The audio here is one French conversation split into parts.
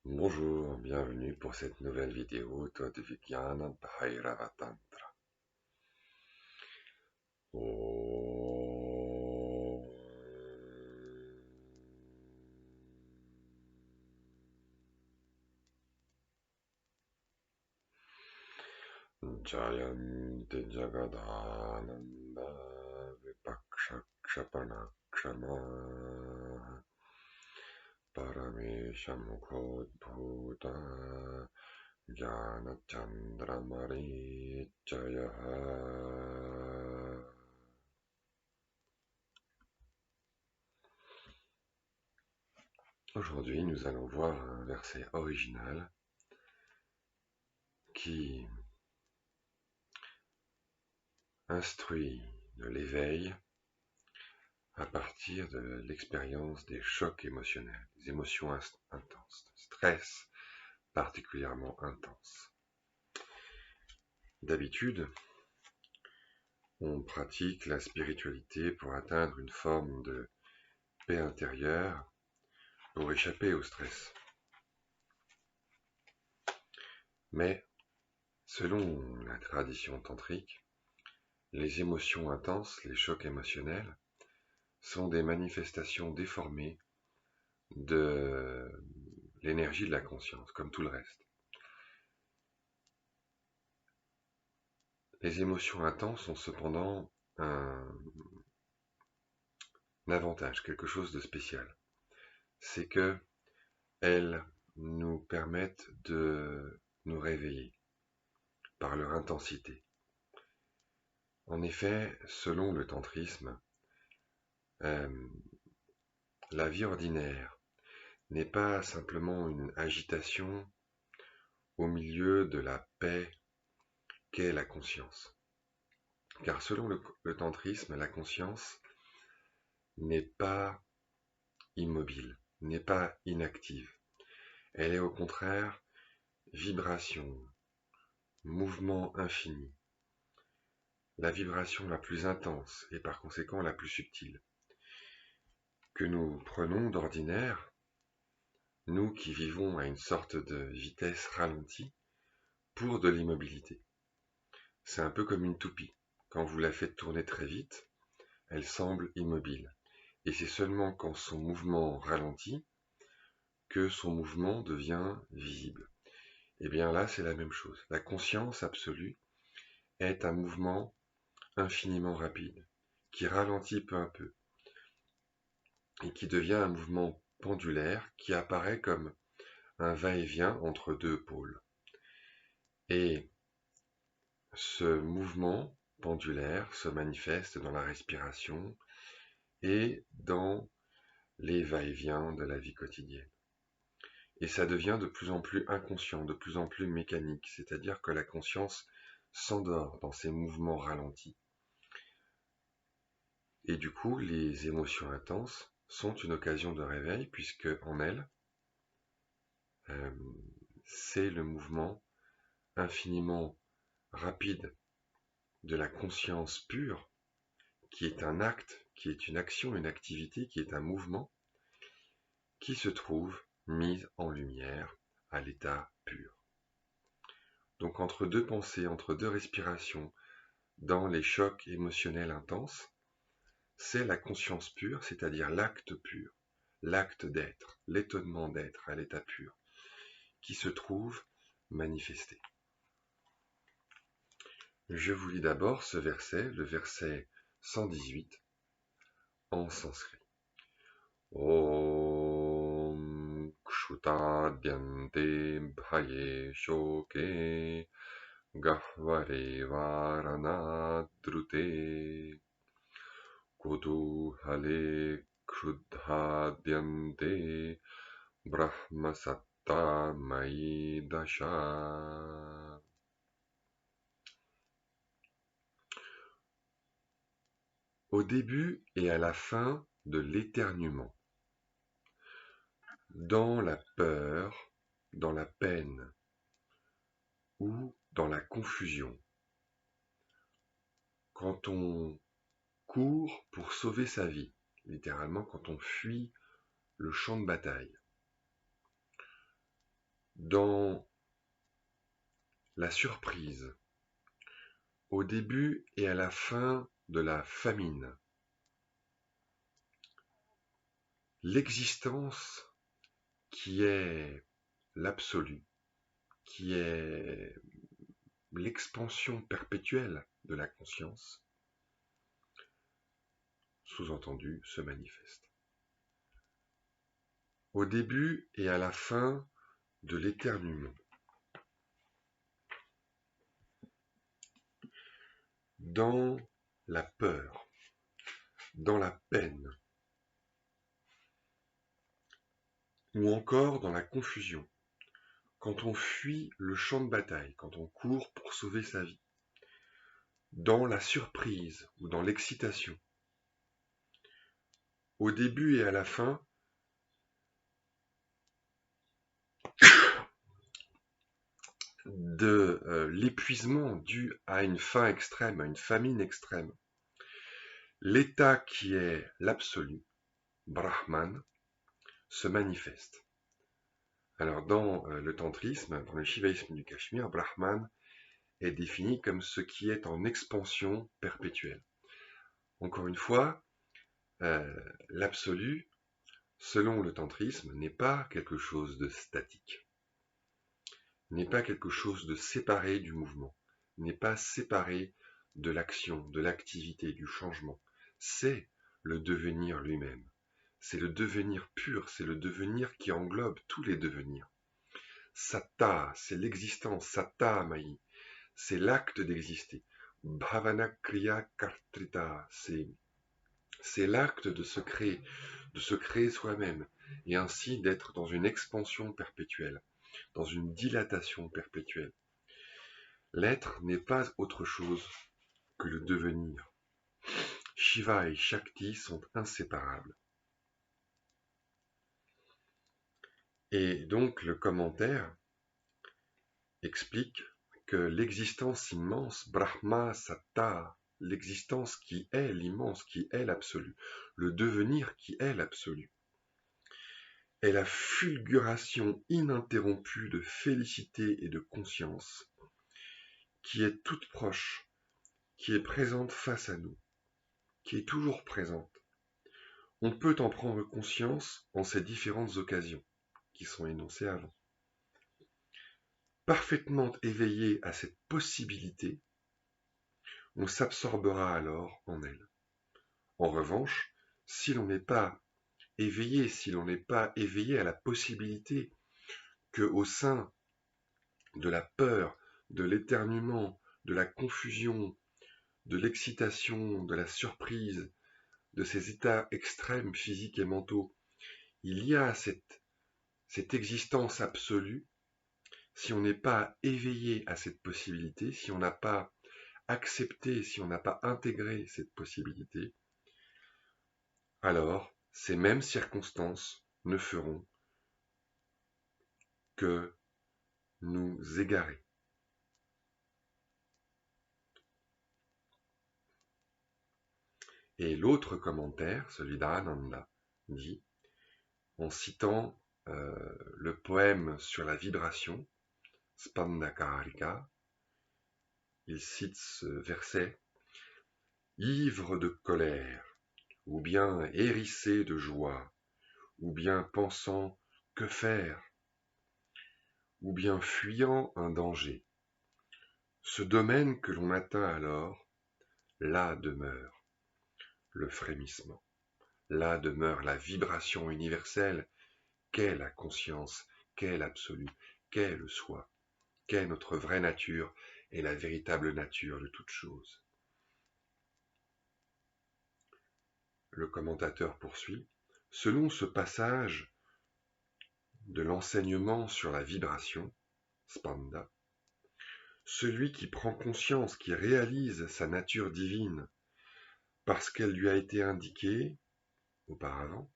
Bonjour, bienvenue pour cette nouvelle vidéo Tadvigyana Bhairava Tantra. Om Jayanti Jagadananda Vipakshakshapanakshamah Parameshamukhodbhuta Jnanachandramarichayaha. Aujourd'hui, nous allons voir un verset original qui instruit de l'éveil à partir de l'expérience des chocs émotionnels, des émotions intenses, stress particulièrement intense. D'habitude, on pratique la spiritualité pour atteindre une forme de paix intérieure, pour échapper au stress. Mais, selon la tradition tantrique, les émotions intenses, les chocs émotionnels, sont des manifestations déformées de l'énergie de la conscience, comme tout le reste. Les émotions intenses ont cependant un avantage, quelque chose de spécial. C'est que elles nous permettent de nous réveiller par leur intensité. En effet, selon le tantrisme, la vie ordinaire n'est pas simplement une agitation au milieu de la paix qu'est la conscience. Car selon le tantrisme, la conscience n'est pas immobile, n'est pas inactive. Elle est au contraire vibration, mouvement infini, la vibration la plus intense et par conséquent la plus subtile, que nous prenons d'ordinaire, nous qui vivons à une sorte de vitesse ralentie, pour de l'immobilité. C'est un peu comme une toupie. Quand vous la faites tourner très vite, elle semble immobile. Et c'est seulement quand son mouvement ralentit que son mouvement devient visible. Et bien là, c'est la même chose. La conscience absolue est un mouvement infiniment rapide, qui ralentit peu à peu, et qui devient un mouvement pendulaire qui apparaît comme un va-et-vient entre deux pôles. Et ce mouvement pendulaire se manifeste dans la respiration et dans les va-et-vient de la vie quotidienne. Et ça devient de plus en plus inconscient, de plus en plus mécanique, c'est-à-dire que la conscience s'endort dans ces mouvements ralentis. Et du coup, les émotions intenses sont une occasion de réveil, puisque en elles, c'est le mouvement infiniment rapide de la conscience pure, qui est un acte, qui est une action, une activité, qui est un mouvement, qui se trouve mise en lumière à l'état pur. Donc entre deux pensées, entre deux respirations, dans les chocs émotionnels intenses, c'est la conscience pure, c'est-à-dire l'acte pur, l'acte d'être, l'étonnement d'être à l'état pur, qui se trouve manifesté. Je vous lis d'abord ce verset, le verset 118, en sanskrit. Om Kshutadyante Bhaye Shoke Gahvare Varanadrute Kutuhale Kshudhadyante Brahmasatta Maidasha. Au début et à la fin de l'éternuement, dans la peur, dans la peine ou dans la confusion, quand on court pour sauver sa vie, littéralement quand on fuit le champ de bataille, dans la surprise, au début et à la fin de la famine, l'existence qui est l'absolu, qui est l'expansion perpétuelle de la conscience, sous-entendu, se manifeste. Au début et à la fin de l'éternuement, dans la peur, dans la peine, ou encore dans la confusion, quand on fuit le champ de bataille, quand on court pour sauver sa vie, dans la surprise ou dans l'excitation, au début et à la fin de l'épuisement dû à une faim extrême, à une famine extrême, l'état qui est l'absolu, Brahman, se manifeste. Alors dans le tantrisme, dans le shivaïsme du Cachemire, Brahman est défini comme ce qui est en expansion perpétuelle. Encore une fois, l'absolu, selon le tantrisme, n'est pas quelque chose de statique, n'est pas quelque chose de séparé du mouvement, n'est pas séparé de l'action, de l'activité, du changement. C'est le devenir lui-même. C'est le devenir pur, c'est le devenir qui englobe tous les devenirs. Satta, c'est l'existence, Satta Mahi, c'est l'acte d'exister. Bhavana Kriya Kartrita, c'est l'acte de se créer soi-même, et ainsi d'être dans une expansion perpétuelle, dans une dilatation perpétuelle. L'être n'est pas autre chose que le devenir. Shiva et Shakti sont inséparables. Et donc le commentaire explique que l'existence immense, Brahma Satta, l'existence qui est l'immense, qui est l'absolu, le devenir qui est l'absolu, est la fulguration ininterrompue de félicité et de conscience, qui est toute proche, qui est présente face à nous, qui est toujours présente. On peut en prendre conscience en ces différentes occasions, qui sont énoncées avant. Parfaitement éveillé à cette possibilité, on s'absorbera alors en elle. En revanche, si l'on n'est pas éveillé, si l'on n'est pas éveillé à la possibilité que au sein de la peur, de l'éternuement, de la confusion, de l'excitation, de la surprise, de ces états extrêmes physiques et mentaux, il y a cette existence absolue. Si on n'est pas éveillé à cette possibilité, si on n'a pas accepté, si on n'a pas intégré cette possibilité, alors ces mêmes circonstances ne feront que nous égarer. Et l'autre commentaire, celui d'Ananda, dit, en citant le poème sur la vibration, Spandakarika, il cite ce verset, « Ivre de colère, ou bien hérissé de joie, ou bien pensant que faire, ou bien fuyant un danger. Ce domaine que l'on atteint alors, là demeure le frémissement, là demeure la vibration universelle, qu'est la conscience, qu'est l'absolu, qu'est le soi, qu'est notre vraie nature et la véritable nature de toute chose. » Le commentateur poursuit, « Selon ce passage de l'enseignement sur la vibration, Spanda, celui qui prend conscience, qui réalise sa nature divine parce qu'elle lui a été indiquée auparavant,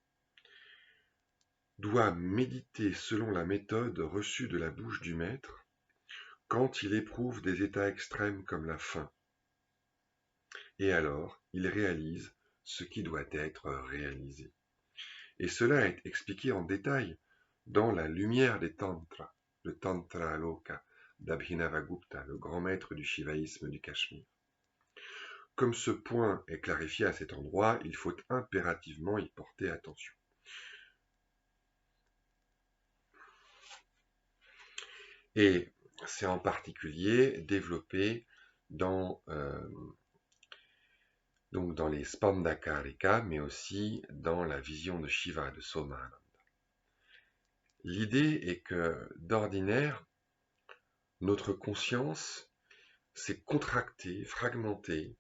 doit méditer selon la méthode reçue de la bouche du maître quand il éprouve des états extrêmes comme la faim. Et alors, il réalise ce qui doit être réalisé. Et cela est expliqué en détail dans la lumière des tantras. le Tantra Loka d'Abhinavagupta, le grand maître du shivaïsme du Cachemire. Comme ce point est clarifié à cet endroit, il faut impérativement y porter attention. Et c'est en particulier développé dans les Spandakarika, mais aussi dans la vision de Shiva, de Somananda. L'idée est que, d'ordinaire, notre conscience s'est contractée, fragmentée,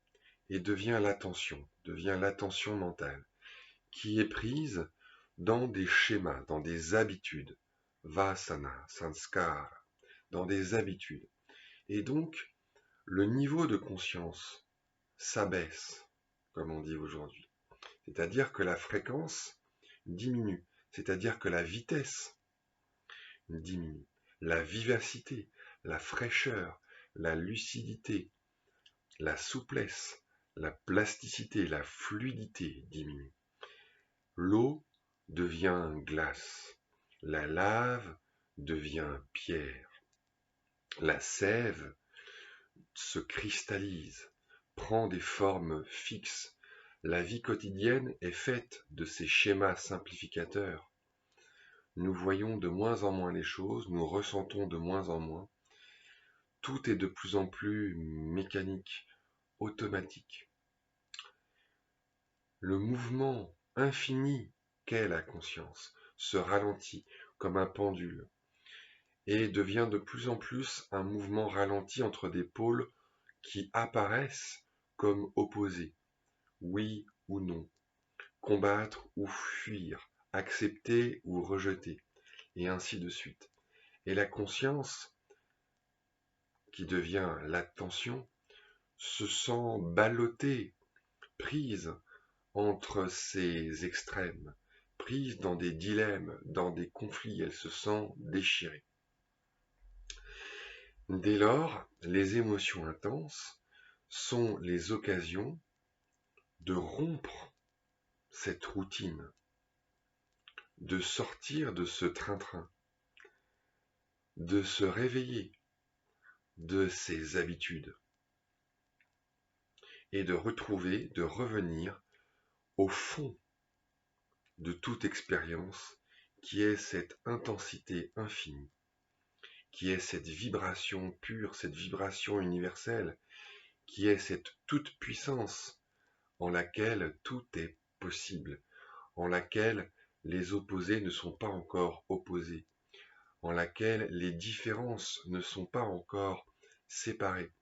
et devient l'attention mentale, qui est prise dans des schémas, dans des habitudes, vasana, sanskara, dans des habitudes. Et donc, le niveau de conscience s'abaisse, comme on dit aujourd'hui. C'est-à-dire que la fréquence diminue, c'est-à-dire que la vitesse diminue, la vivacité, la fraîcheur, la lucidité, la souplesse, la plasticité, la fluidité diminuent. L'eau devient glace, la lave devient pierre, la sève se cristallise, prend des formes fixes. La vie quotidienne est faite de ces schémas simplificateurs. Nous voyons de moins en moins les choses, nous ressentons de moins en moins. Tout est de plus en plus mécanique, automatique. Le mouvement infini qu'est la conscience se ralentit comme un pendule et devient de plus en plus un mouvement ralenti entre des pôles qui apparaissent comme opposés, oui ou non, combattre ou fuir, accepter ou rejeter, et ainsi de suite. Et la conscience, qui devient l'attention, se sent ballottée, prise entre ces extrêmes, prise dans des dilemmes, dans des conflits, elle se sent déchirée. Dès lors, les émotions intenses sont les occasions de rompre cette routine, de sortir de ce train-train, de se réveiller de ses habitudes et de retrouver, de revenir au fond de toute expérience qui est cette intensité infinie, qui est cette vibration pure, cette vibration universelle, qui est cette toute-puissance en laquelle tout est possible, en laquelle les opposés ne sont pas encore opposés, en laquelle les différences ne sont pas encore séparées,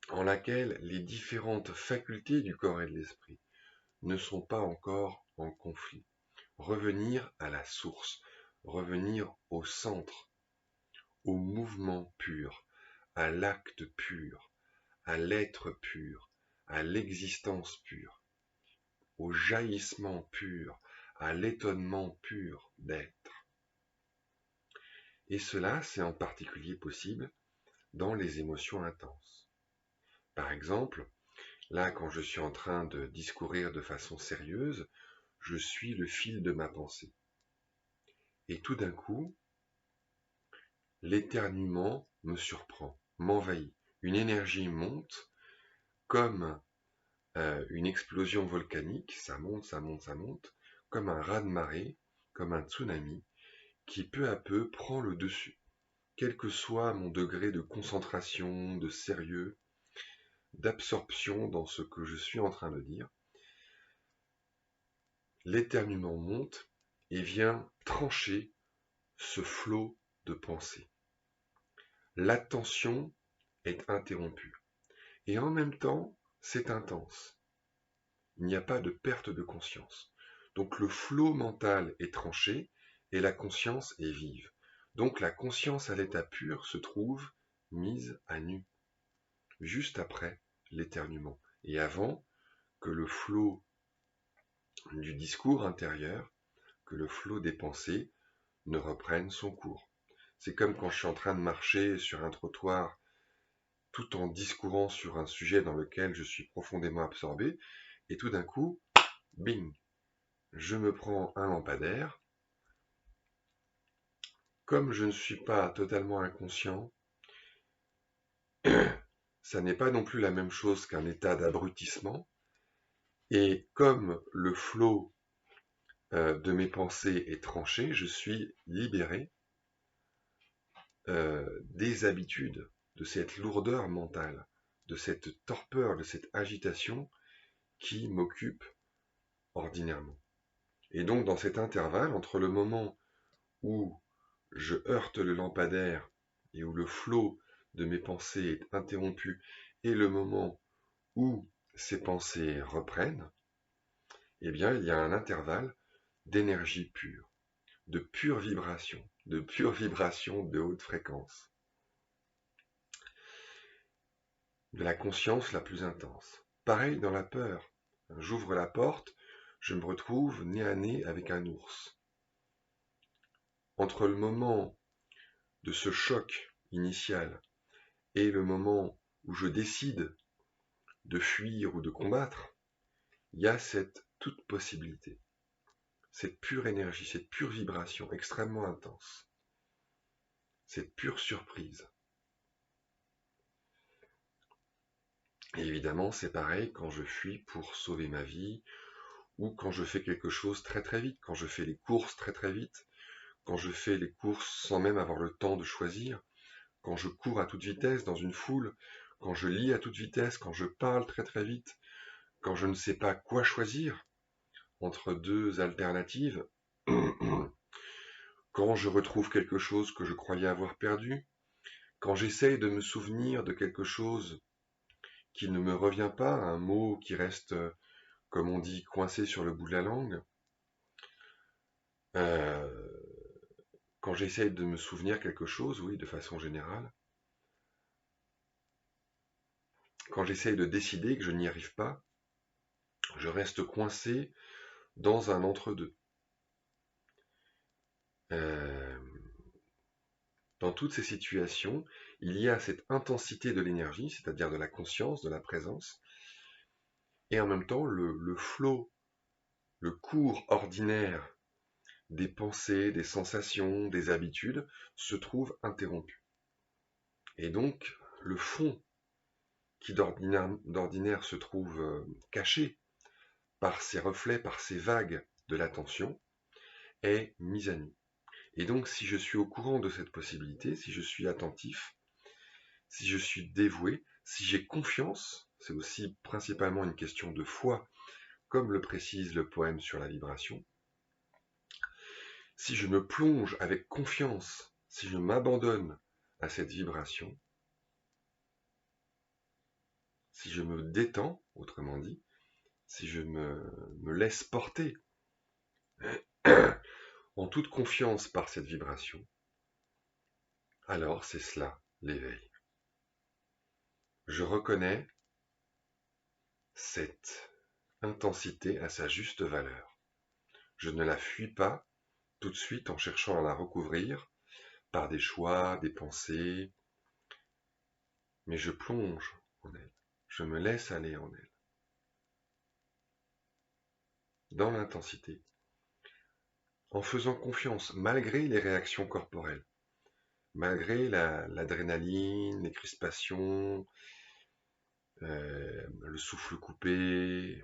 en laquelle les différentes facultés du corps et de l'esprit ne sont pas encore en conflit. Revenir à la source, revenir au centre, au mouvement pur, à l'acte pur, à l'être pur, à l'existence pure, au jaillissement pur, à l'étonnement pur d'être. Et cela, c'est en particulier possible dans les émotions intenses. Par exemple, là, quand je suis en train de discourir de façon sérieuse, je suis le fil de ma pensée. Et tout d'un coup, l'éternuement me surprend, m'envahit. Une énergie monte comme une explosion volcanique, ça monte, ça monte, ça monte, comme un raz-de-marée, comme un tsunami, qui peu à peu prend le dessus. Quel que soit mon degré de concentration, de sérieux, d'absorption dans ce que je suis en train de dire, l'éternuement monte et vient trancher ce flot de pensée. L'attention est interrompue. Et en même temps, c'est intense. Il n'y a pas de perte de conscience. Donc le flot mental est tranché et la conscience est vive. Donc la conscience à l'état pur se trouve mise à nu, juste après l'éternuement, et avant que le flot du discours intérieur, que le flot des pensées ne reprenne son cours. C'est comme quand je suis en train de marcher sur un trottoir tout en discourant sur un sujet dans lequel je suis profondément absorbé, et tout d'un coup, bing, je me prends un lampadaire, comme je ne suis pas totalement inconscient, ça n'est pas non plus la même chose qu'un état d'abrutissement. Et comme le flot de mes pensées est tranché, je suis libéré des habitudes, de cette lourdeur mentale, de cette torpeur, de cette agitation qui m'occupe ordinairement. Et donc dans cet intervalle, entre le moment où je heurte le lampadaire et où le flot de mes pensées est interrompu, et le moment où ces pensées reprennent, eh bien il y a un intervalle d'énergie pure vibration, de haute fréquence, de la conscience la plus intense. Pareil dans la peur. J'ouvre la porte, je me retrouve nez à nez avec un ours. Entre le moment de ce choc initial et le moment où je décide de fuir ou de combattre, il y a cette toute possibilité, cette pure énergie, cette pure vibration extrêmement intense, cette pure surprise. Et évidemment, c'est pareil quand je fuis pour sauver ma vie, ou quand je fais quelque chose très très vite, quand je fais les courses très très vite, quand je fais les courses sans même avoir le temps de choisir, quand je cours à toute vitesse dans une foule, quand je lis à toute vitesse, quand je parle très très vite, quand je ne sais pas quoi choisir entre deux alternatives, quand je retrouve quelque chose que je croyais avoir perdu, quand j'essaye de me souvenir de quelque chose qui ne me revient pas, un mot qui reste, comme on dit, coincé sur le bout de la langue, euh, quand j'essaye de me souvenir quelque chose, oui, de façon générale, quand j'essaye de décider que je n'y arrive pas, je reste coincé dans un entre-deux. Euh, Dans toutes ces situations, il y a cette intensité de l'énergie, c'est-à-dire de la conscience, de la présence, et en même temps le flot, le cours ordinaire des pensées, des sensations, des habitudes se trouve interrompu. Et donc le fond qui d'ordinaire se trouve caché par ces reflets, par ces vagues de l'attention, est mis à nu. Et donc si je suis au courant de cette possibilité, si je suis attentif, si je suis dévoué, si j'ai confiance, c'est aussi principalement une question de foi, comme le précise le poème sur la vibration, si je me plonge avec confiance, si je m'abandonne à cette vibration, si je me détends, autrement dit, si je me laisse porter en toute confiance par cette vibration, alors c'est cela, l'éveil. Je reconnais cette intensité à sa juste valeur. Je ne la fuis pas tout de suite en cherchant à la recouvrir par des choix, des pensées, mais je plonge en elle. Je me laisse aller en elle, dans l'intensité, en faisant confiance malgré les réactions corporelles, malgré l'adrénaline, les crispations, le souffle coupé,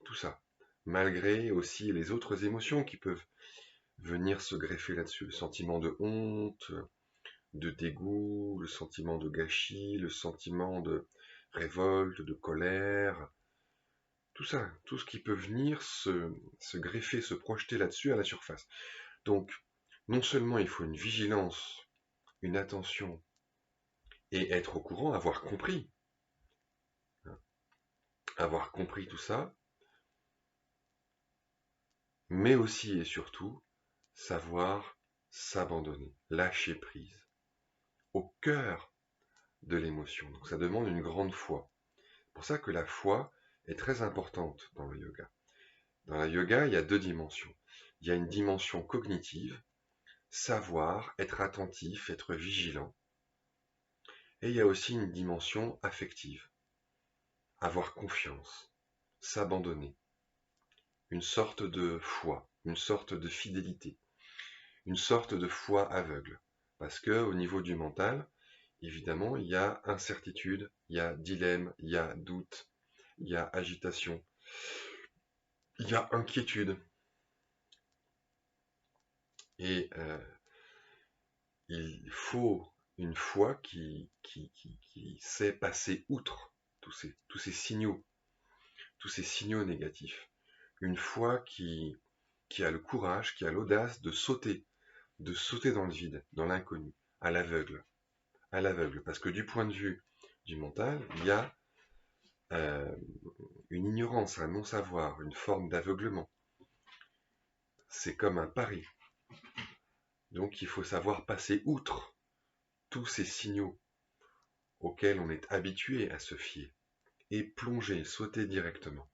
tout ça, malgré aussi les autres émotions qui peuvent venir se greffer là-dessus, le sentiment de honte, de dégoût, le sentiment de gâchis, le sentiment de révolte, de colère, tout ça, tout ce qui peut venir se greffer, se projeter là-dessus à la surface. Donc, non seulement il faut une vigilance, une attention, et être au courant, avoir compris tout ça, mais aussi et surtout savoir s'abandonner, lâcher prise, au cœur de l'émotion. Donc ça demande une grande foi. C'est pour ça que la foi est très importante dans le yoga. Dans le yoga, il y a deux dimensions. Il y a une dimension cognitive, savoir, être attentif, être vigilant. Et il y a aussi une dimension affective, avoir confiance, s'abandonner, une sorte de foi, une sorte de fidélité, une sorte de foi aveugle. Parce que au niveau du mental, évidemment, il y a incertitude, il y a dilemme, il y a doute, il y a agitation, il y a inquiétude. Et il faut une foi qui sait passer outre tous ces signaux négatifs. Une foi qui a le courage, qui a l'audace de sauter dans le vide, dans l'inconnu, à l'aveugle. Parce que du point de vue du mental, il y a euh, une ignorance, un non-savoir, une forme d'aveuglement. C'est comme un pari. Donc il faut savoir passer outre tous ces signaux auxquels on est habitué à se fier et plonger, sauter directement.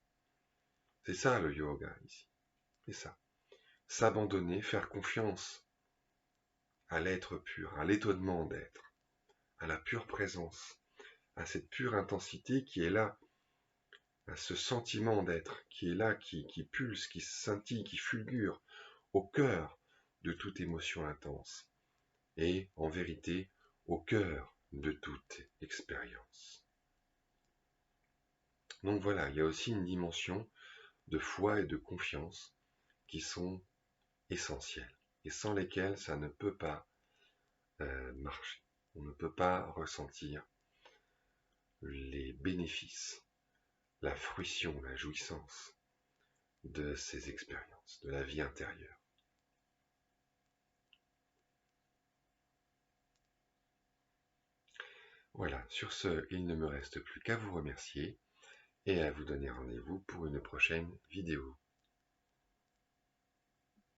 C'est ça le yoga ici. C'est ça. S'abandonner, faire confiance à l'être pur, à l'étonnement d'être, à la pure présence, à cette pure intensité qui est là, à ce sentiment d'être qui est là, qui pulse, qui scintille, qui fulgure au cœur de toute émotion intense et, en vérité, au cœur de toute expérience. Donc voilà, il y a aussi une dimension de foi et de confiance qui sont essentielles et sans lesquelles ça ne peut pas marcher. On ne peut pas ressentir les bénéfices, la fruition, la jouissance de ces expériences, de la vie intérieure. Voilà, sur ce, il ne me reste plus qu'à vous remercier et à vous donner rendez-vous pour une prochaine vidéo.